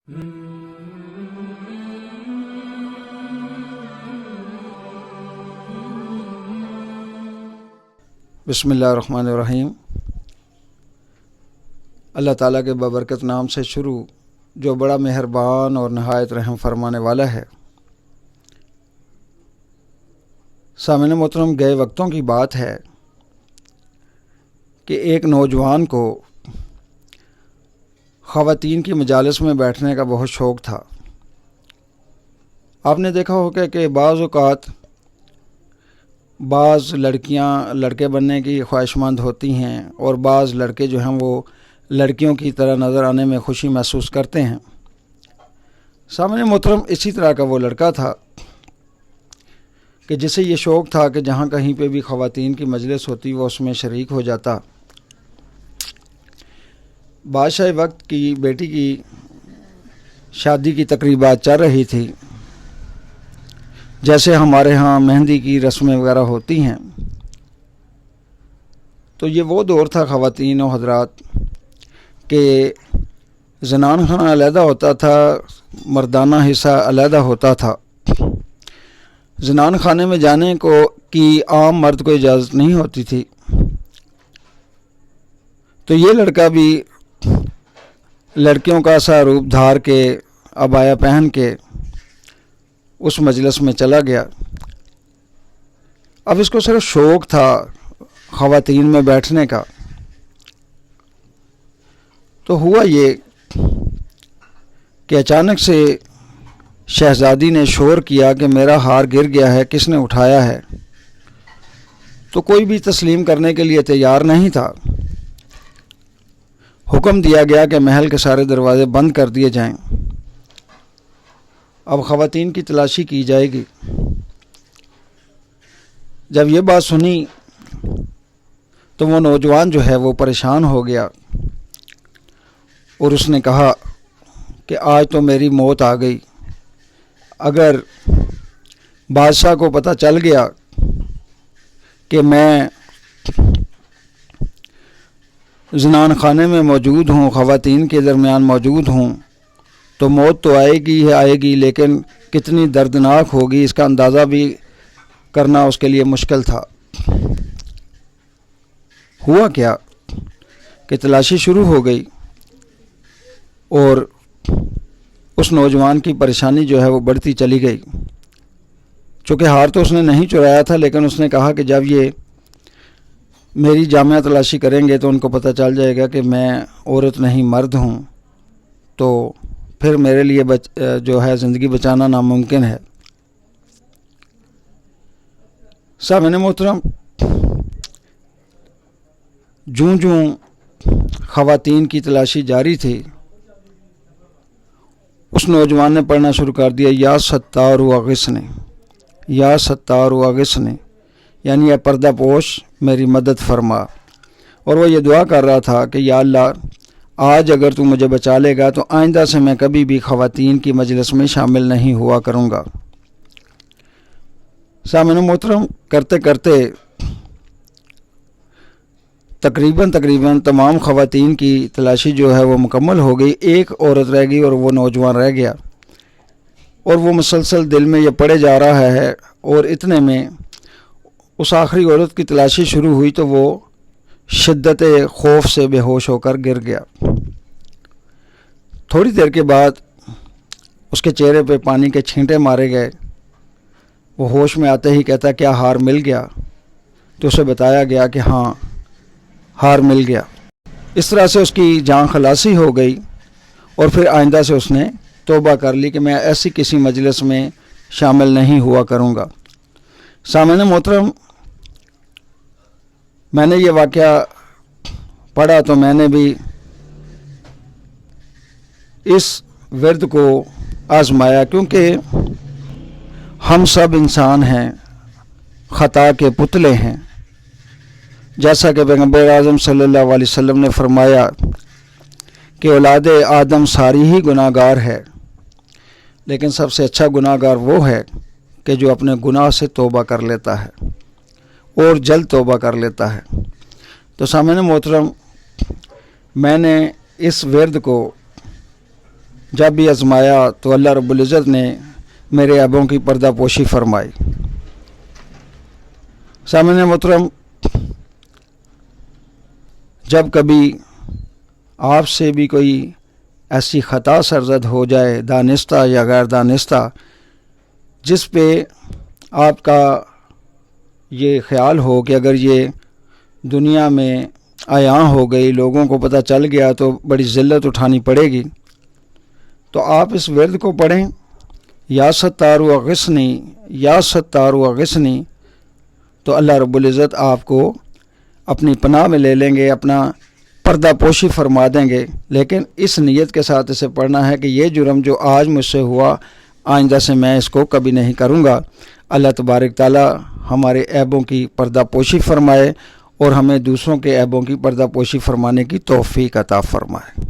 بسم اللہ الرحمن الرحیم۔ اللہ تعالیٰ کے بابرکت نام سے شروع جو بڑا مہربان اور نہایت رحم فرمانے والا ہے۔ سامعین محترم، گئے وقتوں کی بات ہے کہ ایک نوجوان کو خواتین کی مجالس میں بیٹھنے کا بہت شوق تھا۔ آپ نے دیکھا ہوگا کہ بعض اوقات بعض لڑکیاں لڑکے بننے کی خواہش مند ہوتی ہیں اور بعض لڑکے جو ہیں وہ لڑکیوں کی طرح نظر آنے میں خوشی محسوس کرتے ہیں۔ سامعین محترم، اسی طرح کا وہ لڑکا تھا کہ جسے یہ شوق تھا کہ جہاں کہیں پہ بھی خواتین کی مجلس ہوتی وہ اس میں شریک ہو جاتا۔ بادشاہ وقت کی بیٹی کی شادی کی تقریبات چل رہی تھی، جیسے ہمارے ہاں مہندی کی رسمیں وغیرہ ہوتی ہیں۔ تو یہ وہ دور تھا خواتین و حضرات کہ زنان خانہ علیحدہ ہوتا تھا، مردانہ حصہ علیحدہ ہوتا تھا۔ زنان خانے میں جانے کی عام مرد کو اجازت نہیں ہوتی تھی۔ تو یہ لڑکا بھی لڑکیوں کا سا روپ دھار کے عبایا پہن کے اس مجلس میں چلا گیا۔ اب اس کو صرف شوق تھا خواتین میں بیٹھنے کا۔ تو ہوا یہ کہ اچانک سے شہزادی نے شور کیا کہ میرا ہار گر گیا ہے، کس نے اٹھایا ہے؟ تو کوئی بھی تسلیم کرنے کے لیے تیار نہیں تھا۔ حکم دیا گیا کہ محل کے سارے دروازے بند کر دیے جائیں، اب خواتین کی تلاشی کی جائے گی۔ جب یہ بات سنی تو وہ نوجوان جو ہے وہ پریشان ہو گیا اور اس نے کہا کہ آج تو میری موت آ گئی۔ اگر بادشاہ کو پتہ چل گیا کہ میں زنان خانے میں موجود ہوں، خواتین کے درمیان موجود ہوں، تو موت تو آئے گی، لیکن کتنی دردناک ہوگی اس کا اندازہ بھی کرنا اس کے لیے مشکل تھا۔ ہوا کیا کہ تلاشی شروع ہو گئی اور اس نوجوان کی پریشانی جو ہے وہ بڑھتی چلی گئی۔ چونکہ ہار تو اس نے نہیں چرایا تھا، لیکن اس نے کہا کہ جب یہ میری جامعہ تلاشی کریں گے تو ان کو پتہ چل جائے گا کہ میں عورت نہیں مرد ہوں، تو پھر میرے لیے جو ہے زندگی بچانا ناممکن ہے۔ سامعین محترم، جوں خواتین کی تلاشی جاری تھی، اس نوجوان نے پڑھنا شروع کر دیا، یا ستار اغثنی، یا ستار اغثنی، یعنی اے پردہ پوش میری مدد فرما۔ اور وہ یہ دعا کر رہا تھا کہ یا اللہ، آج اگر تو مجھے بچا لے گا تو آئندہ سے میں کبھی بھی خواتین کی مجلس میں شامل نہیں ہوا کروں گا۔ سامعین محترم، کرتے کرتے تقریباً تمام خواتین کی تلاشی جو ہے وہ مکمل ہو گئی۔ ایک عورت رہ گئی اور وہ نوجوان رہ گیا، اور وہ مسلسل دل میں یہ پڑے جا رہا ہے، اور اتنے میں اس آخری عورت کی تلاشی شروع ہوئی تو وہ شدت خوف سے بے ہوش ہو کر گر گیا۔ تھوڑی دیر کے بعد اس کے چہرے پہ پانی کے چھینٹے مارے گئے۔ وہ ہوش میں آتے ہی کہتا کیا ہار مل گیا؟ تو اسے بتایا گیا کہ ہاں، ہار مل گیا۔ اس طرح سے اس کی جان خلاصی ہو گئی، اور پھر آئندہ سے اس نے توبہ کر لی کہ میں ایسی کسی مجلس میں شامل نہیں ہوا کروں گا۔ سامعین محترم، میں نے یہ واقعہ پڑھا تو میں نے بھی اس ورد کو آزمایا، کیونکہ ہم سب انسان ہیں، خطا کے پتلے ہیں۔ جیسا کہ پیغمبر اعظم صلی اللہ علیہ وسلم نے فرمایا کہ اولاد آدم ساری ہی گناہ گار ہے، لیکن سب سے اچھا گناہ گار وہ ہے کہ جو اپنے گناہ سے توبہ کر لیتا ہے اور جلد توبہ کر لیتا ہے۔ تو سامعین محترم، میں نے اس ورد کو جب بھی آزمایا تو اللہ رب العزت نے میرے عیبوں کی پردہ پوشی فرمائی۔ سامعین محترم، جب کبھی آپ سے بھی کوئی ایسی خطا سرزد ہو جائے، دانستہ یا غیر دانستہ، جس پہ آپ کا یہ خیال ہو کہ اگر یہ دنیا میں عیاں ہو گئی، لوگوں کو پتہ چل گیا تو بڑی ذلت اٹھانی پڑے گی، تو آپ اس ورد کو پڑھیں، یا ستار اغثنی یا ستار اغثنی، تو اللہ رب العزت آپ کو اپنی پناہ میں لے لیں گے، اپنا پردہ پوشی فرما دیں گے۔ لیکن اس نیت کے ساتھ اسے پڑھنا ہے کہ یہ جرم جو آج مجھ سے ہوا، آئندہ سے میں اس کو کبھی نہیں کروں گا۔ اللہ تبارک تعالی ہمارے عیبوں کی پردہ پوشی فرمائے اور ہمیں دوسروں کے عیبوں کی پردہ پوشی فرمانے کی توفیق عطا فرمائے۔